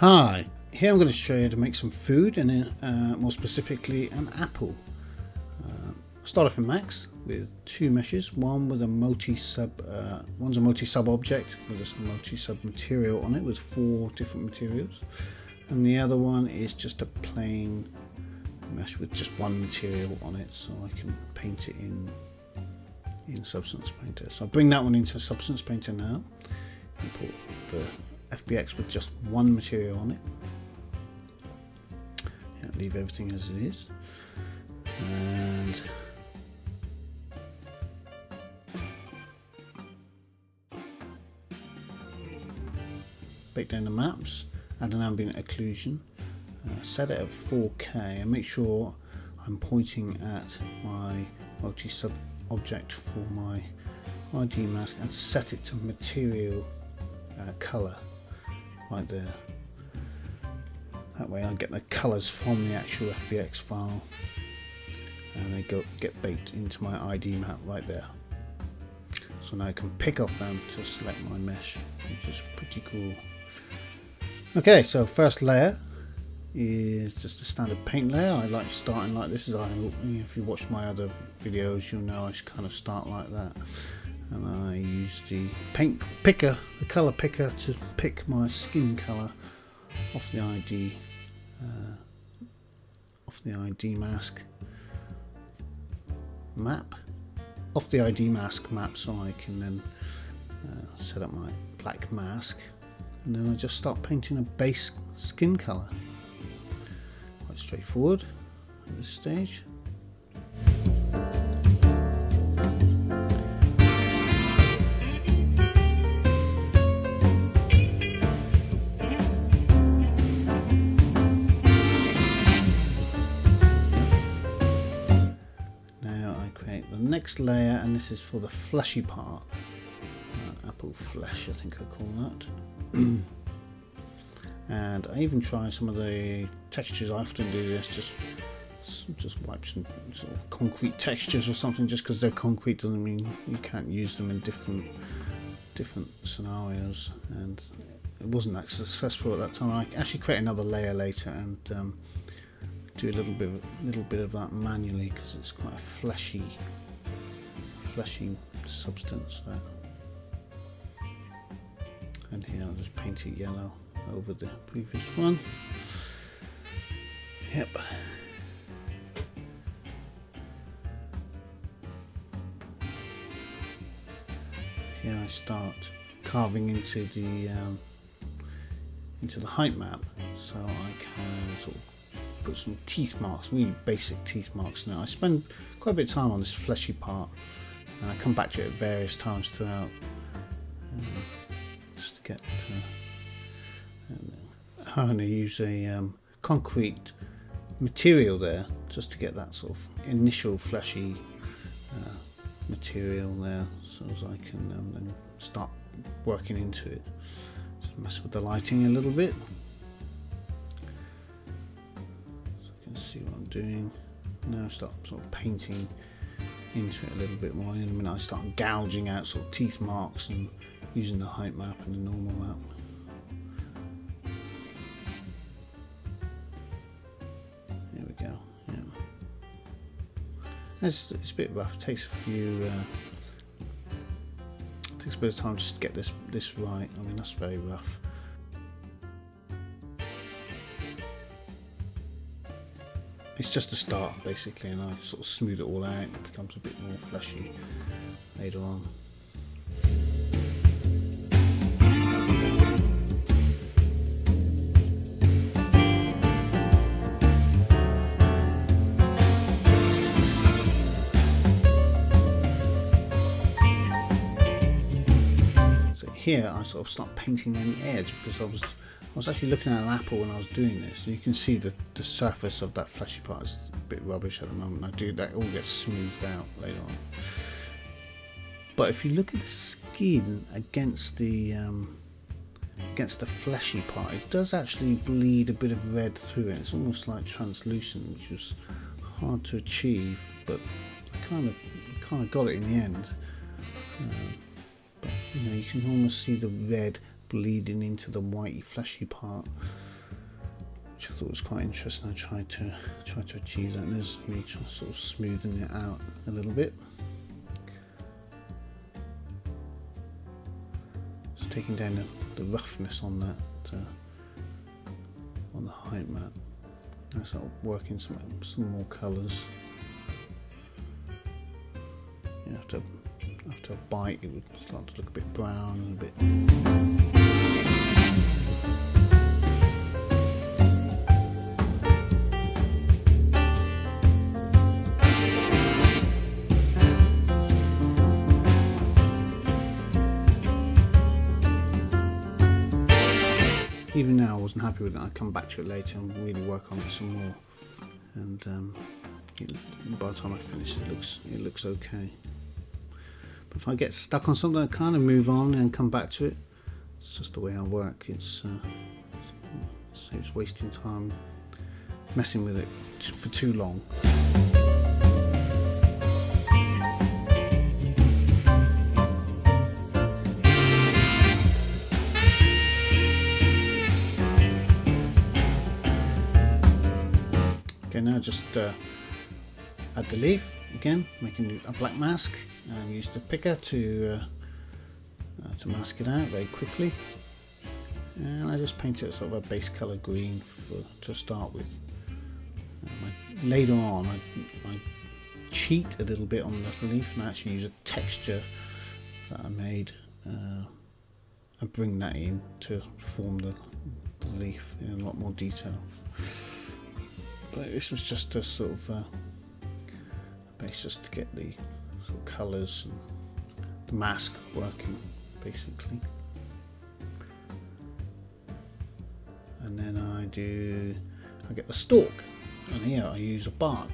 Hi, here I'm going to show you how to make some food, and more specifically an apple. Start off in Max with two meshes, one with a multi-sub, one's a multi-sub object with a multi-sub material on it with 4 different materials, and the other one is just a plain mesh with just one material on it, so I can paint it in Substance Painter. So I'll bring that one into Substance Painter now, import the FBX with just one material on it. Yeah, leave everything as it is, and bake down the maps, add an ambient occlusion, set it at 4K, and make sure I'm pointing at my multi-sub object for my ID mask, and set it to material color right there. That way I get the colors from the actual FBX file, and they get baked into my ID map right there. So now I can pick off them to select my mesh, which is pretty cool. Okay, so first layer is just a standard paint layer. I like starting like this. If you watch my other videos, you'll know I kind of start like that. And I use the paint picker, the color picker, to pick my skin color off the ID mask map, so I can then set up my black mask, and then I just start painting a base skin color. Quite straightforward at this stage. Next layer, and this is for the fleshy part, apple flesh I think I call that. And I even try some of the textures. I often do this, just wipe some sort of concrete textures or something. Just because they're concrete doesn't mean you can't use them in different scenarios, and it wasn't that successful at that time. I actually create another layer later and do a little bit of that manually, because it's quite a fleshy substance there. And here I'll just paint it yellow over the previous one. Yep. Here I start carving into the height map, so I can sort of put some teeth marks, really basic teeth marks. Now I spend quite a bit of time on this fleshy part, and I come back to it at various times throughout, just to get to. I'm going to use a concrete material there, just to get that sort of initial fleshy material there, so as I can then start working into it. Just mess with the lighting a little bit, so you can see what I'm doing. Now I start sort of painting into it a little bit more. In a minute I start gouging out sort of teeth marks and using the height map and the normal map. There we go. Yeah. It's a bit rough. It takes a bit of time just to get this right. I mean, that's very rough. It's just a start basically, and I sort of smooth it all out. It becomes a bit more fleshy later on. So here I sort of start painting on the edge, because I was actually looking at an apple when I was doing this, and you can see the surface of that fleshy part is a bit rubbish at the moment. I do that, all gets smoothed out later on. But if you look at the skin against the fleshy part, it does actually bleed a bit of red through it. It's almost like translucent, which was hard to achieve, but I kind of got it in the end. But you know, you can almost see the red bleeding into the whitey fleshy part. which I thought was quite interesting. I tried to achieve that, and there's me sort of smoothing it out a little bit. Just taking down the roughness on that on the height map. I start working some more colours. You know, after a bite, it would start to look a bit brown and a bit. Even now I wasn't happy with it. I'd come back to it later and really work on it some more, and by the time I finish it looks okay. But if I get stuck on something, I kind of move on and come back to it. It's just the way I work. It saves wasting time messing with it for too long. Okay, now just add the leaf again, making a black mask, and use the picker to mask it out very quickly. And I just paint it sort of a base color green to start with. Later on, I cheat a little bit on the leaf and actually use a texture that I made and bring that in to form the leaf in a lot more detail. But this was just a sort of base, just to get the sort of colours and the mask working, basically. And then I get the stalk, and here I use a bark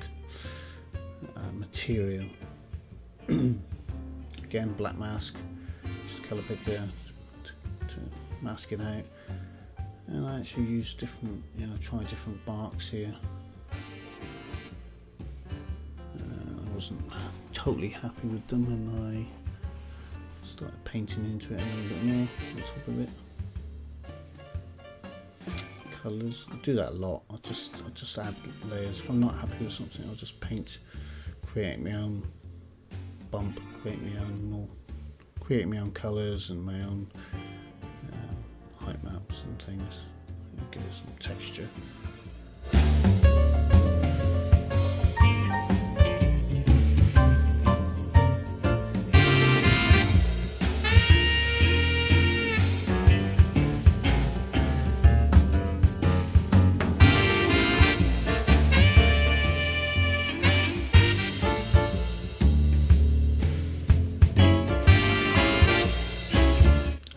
material. Again, black mask, just colour picker to mask it out. And I actually use different, try different barks here. I wasn't totally happy with them, and I started painting into it a little bit more on top of it. Colours, I do that a lot. I just add layers. If I'm not happy with something, I'll just paint, create my own bump, create my own colours and my own height maps and things. Give it some texture.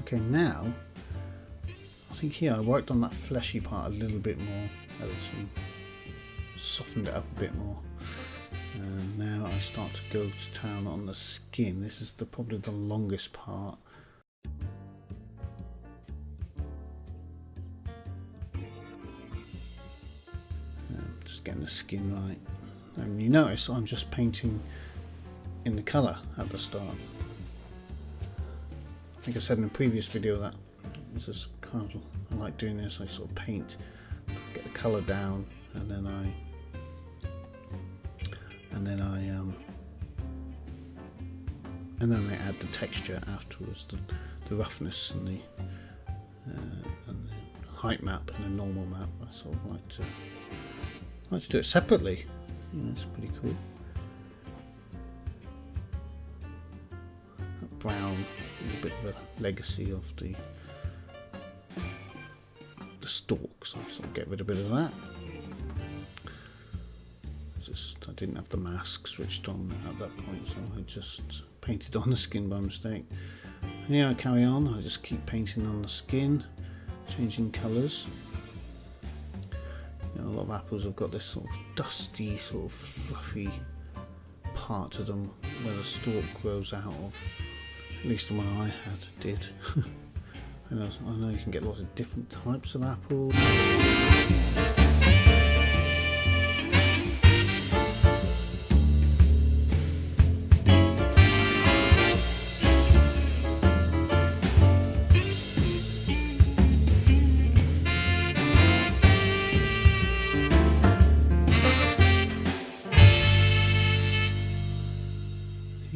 Okay, now I think here I worked on that fleshy part a little bit more, softened it up a bit more, and now I start to go to town on the skin. This is probably the longest part. Just getting the skin right, and you notice I'm just painting in the colour at the start. I think I said in a previous video that this is kind of, I like doing this. I sort of paint, get the colour down, and then I add the texture afterwards, the roughness and the height map and the normal map. I sort of like to do it separately. It's pretty cool. That brown is a bit of a legacy of the stalk, so I'll sort of get rid of a bit of that. I didn't have the mask switched on at that point, so I just painted on the skin by mistake. And yeah, I carry on. I just keep painting on the skin, changing colours. A lot of apples have got this sort of dusty, sort of fluffy part to them where the stalk grows out of. At least the one I did. I know you can get lots of different types of apples.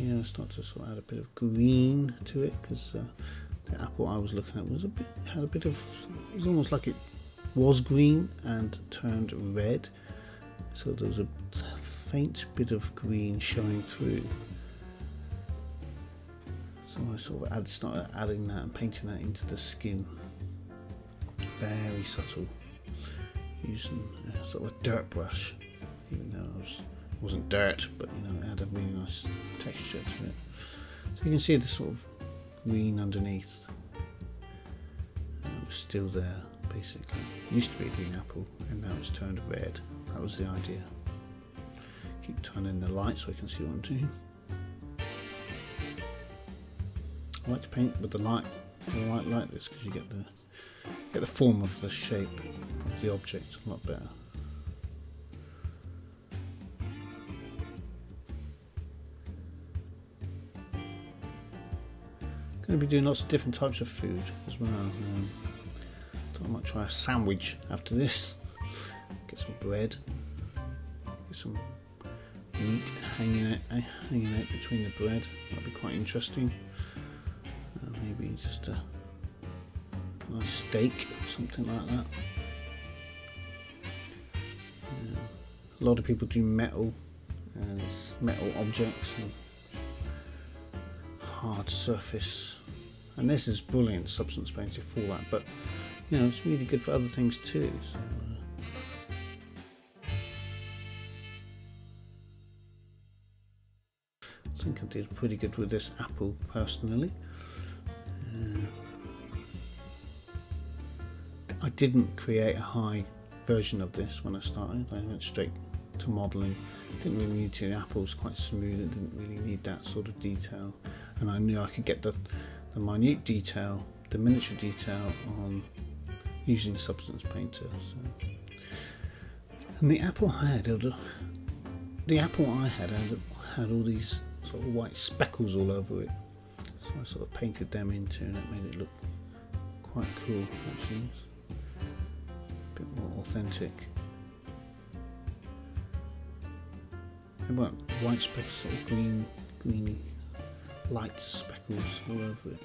here I start to sort of add a bit of green to it, because the apple I was looking at was it was almost like it was green and turned red, so there was a faint bit of green showing through. So I sort of started adding that and painting that into the skin, very subtle, using sort of a dirt brush, even though it wasn't dirt, but you know, it had a really nice texture to it. So you can see the sort of green underneath. It was still there, basically. It used to be a green apple, and now it's turned red. That was the idea. Keep turning the light so I can see what I'm doing. I like to paint with the light like this, because you get the form of the shape of the object a lot better. Going to be doing lots of different types of food as well. I might try a sandwich after this. Get some bread, get some meat hanging out between the bread. That'd be quite interesting. Maybe just a nice steak or something like that. A lot of people do metal objects and hard surface, and this is brilliant substance painting for that, but you know, it's really good for other things too. So, I think I did pretty good with this apple personally. I didn't create a high version of this when I started. I went straight to modelling. Didn't really need to. The apple's quite smooth. It didn't really need that sort of detail, and I knew I could get the minute detail, the miniature detail on using Substance Painter. So. And the apple I had had all these sort of white speckles all over it. So I sort of painted them into, and it made it look quite cool actually. A bit more authentic. They weren't white speckles, sort of greeny, light speckles all over it.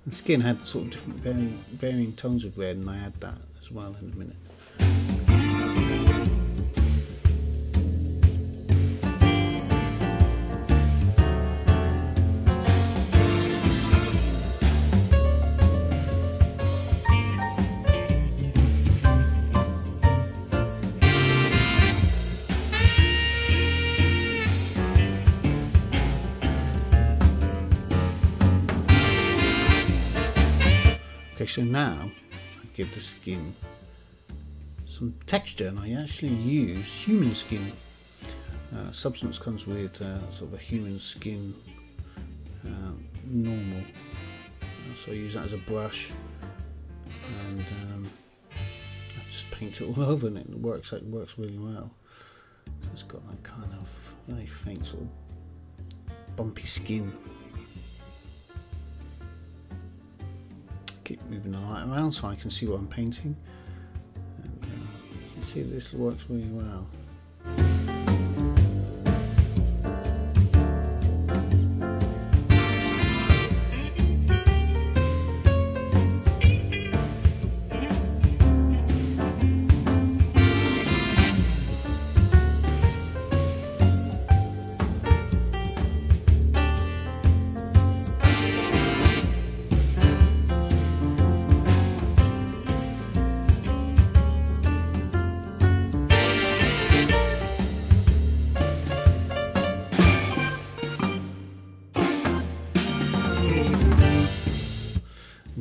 The skin had sort of different varying tones of red, and I add that as well in a minute. Okay, so now I give the skin some texture, and I actually use human skin. Substance comes with sort of a human skin normal, so I use that as a brush, and I just paint it all over, and it works really well. So it's got that kind of very faint sort of bumpy skin. Keep moving the light around so I can see what I'm painting, and you can see this works really well.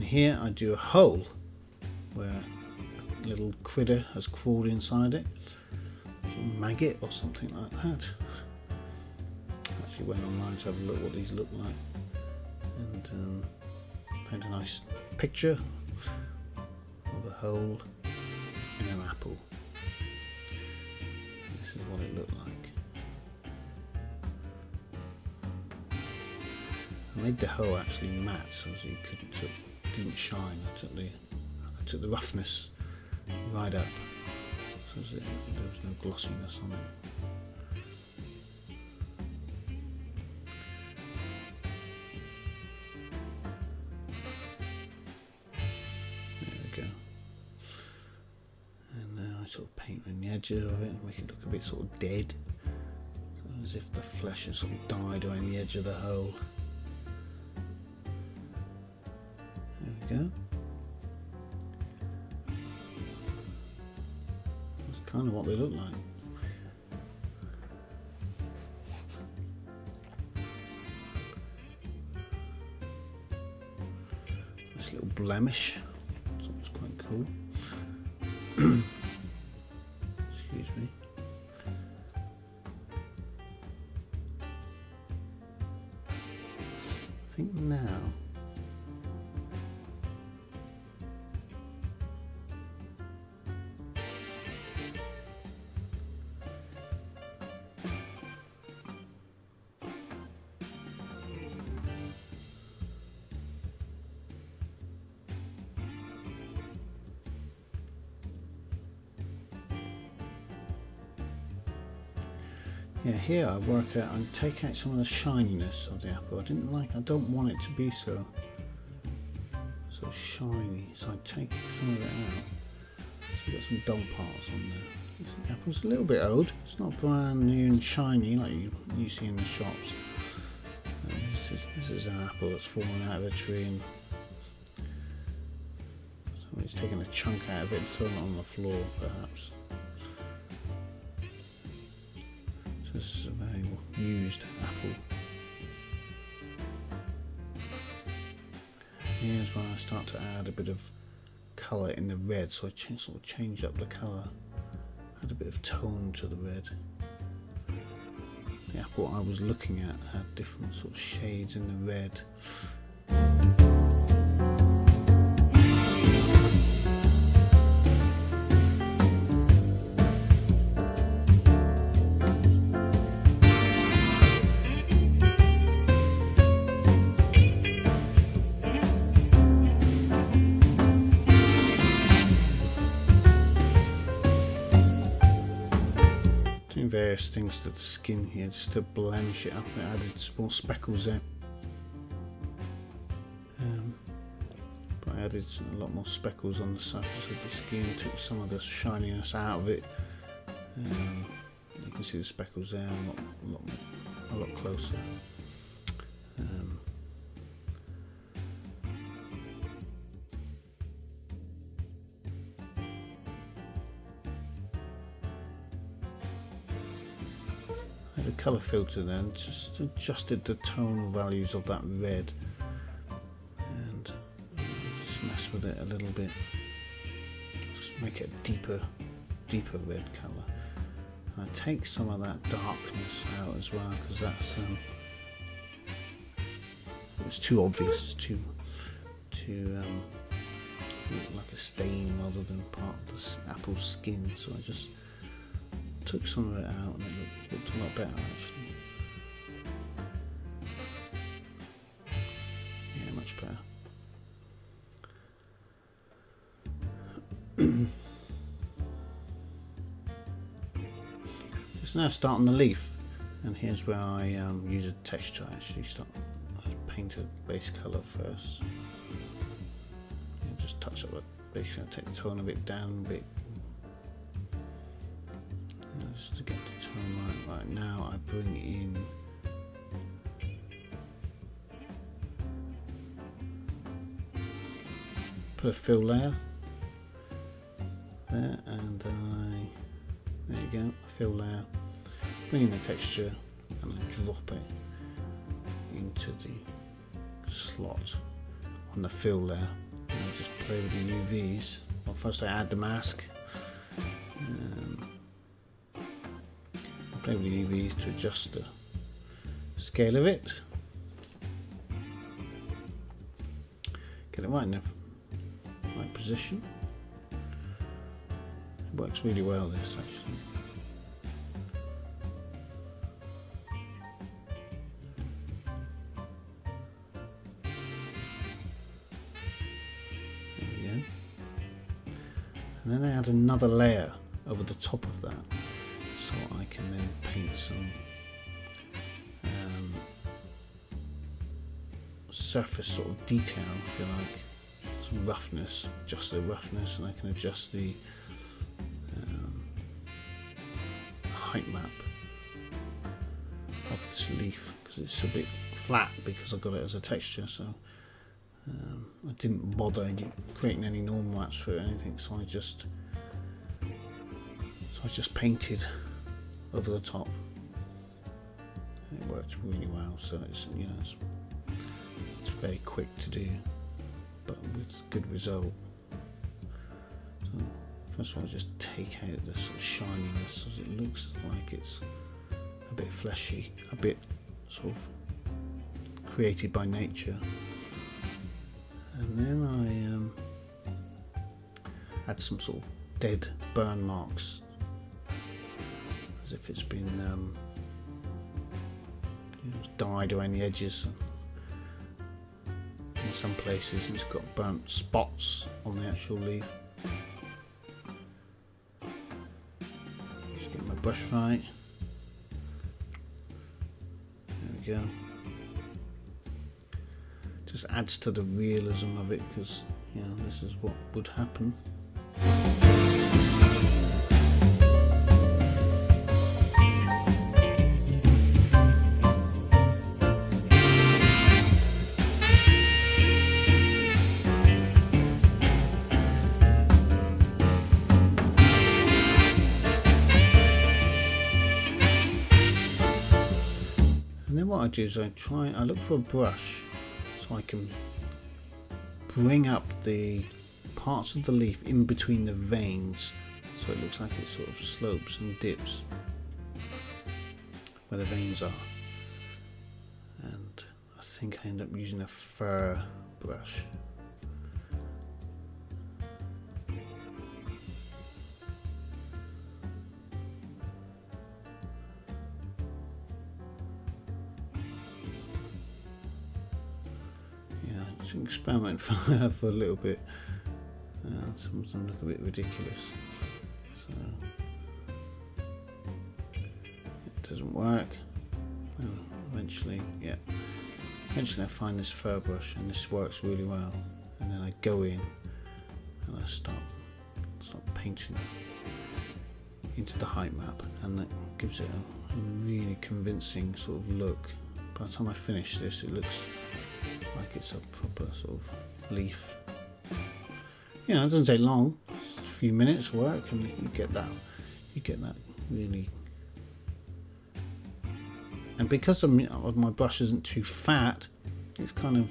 Here I do a hole where a little critter has crawled inside it, a maggot or something like that. Actually went online to have a look what these look like, and paint a nice picture of a hole in an apple. This is what it looked like. I made the hole actually matte so you didn't shine. I took the roughness right up, so there was no glossiness on it. sort of paint around the edges of it and make it look a bit sort of dead, so as if the flesh has sort of died around the edge of the hole. There we go. That's kind of what they look like. This little blemish, so it's quite cool. Excuse me. I think now here I work out and take out some of the shininess of the apple. I don't want it to be so shiny, so I take some of it out. So you've got some dull parts on there. The apple's a little bit old. It's not brand new and shiny like you see in the shops. This is an apple that's fallen out of a tree and somebody's taken a chunk out of it and thrown it on the floor, perhaps. This is a very used apple. Here's where I start to add a bit of colour in the red, so I sort of change up the colour, add a bit of tone to the red. The apple I was looking at had different sort of shades in the red. Various things to the skin here just to blemish it up. I added small speckles there, but I added a lot more speckles on the surface of the skin, took some of the shininess out of it. You can see the speckles there a lot closer. The colour filter then just adjusted the tonal values of that red and just mess with it a little bit, just make it a deeper red colour. And I take some of that darkness out as well, because that's it's too obvious, too look like a stain rather than part of the apple's skin, so I just took some of it out and it looked a lot better actually. Yeah, much better. Just now start on the leaf, and here's where I use a texture. I paint a base colour first. Just touch up the base colour, take the tone a bit down a bit. Just to get the tone right. Right now I bring in put a fill layer there, and there you go, a fill layer, bring in the texture and I drop it into the slot on the fill layer, and I just play with the UVs. Well, first I add the mask. Play with the UVs to adjust the scale of it. Get it right in the right position. It works really well, this actually. There we go. And then I add another layer over the top of that, so I can then paint some surface sort of detail, if you like, some roughness, adjust the roughness, and I can adjust the height map of this leaf, because it's a bit flat because I got it as a texture, so I didn't bother creating any normal maps for it or anything, so I just painted over the top. It works really well, so it's, you know, it's very quick to do, but with good result. So first of all, just take out the sort of shininess, so it looks like it's a bit fleshy, a bit sort of created by nature. And then I add some sort of dead burn marks, as if it's been dyed around the edges. In some places it's got burnt spots on the actual leaf. Just get my brush right. There we go. Just adds to the realism of it, because, you know, this is what would happen. And then what I do is I look for a brush so I can bring up the parts of the leaf in between the veins, so it looks like it sort of slopes and dips where the veins are. And I think I end up using a fur brush. Experiment for a little bit. Some of them look a bit ridiculous, so it doesn't work. Eventually I find this fur brush, and this works really well, and then I go in and I start painting into the height map, and that gives it a really convincing sort of look. By the time I finish this, it looks like it's a proper sort of leaf. You know, it doesn't take long, it's a few minutes work, and you get that really. And because my brush isn't too fat, it's kind of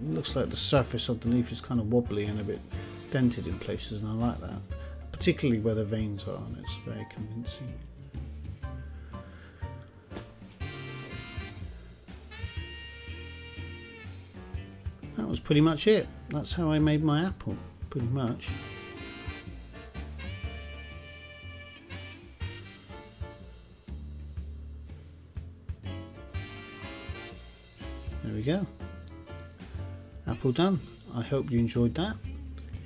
looks like the surface of the leaf is kind of wobbly and a bit dented in places, and I like that, particularly where the veins are, and it's very convincing. That was pretty much it. That's how I made my apple, pretty much. There we go. Apple done. I hope you enjoyed that.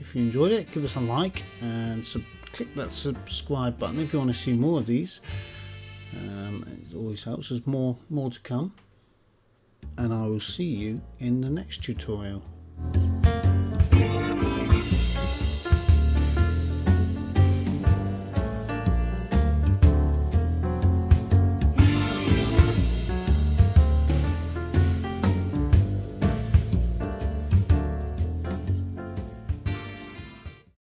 If you enjoyed it, give us a like and click that subscribe button if you want to see more of these. It always helps. There's more to come. And I will see you in the next tutorial.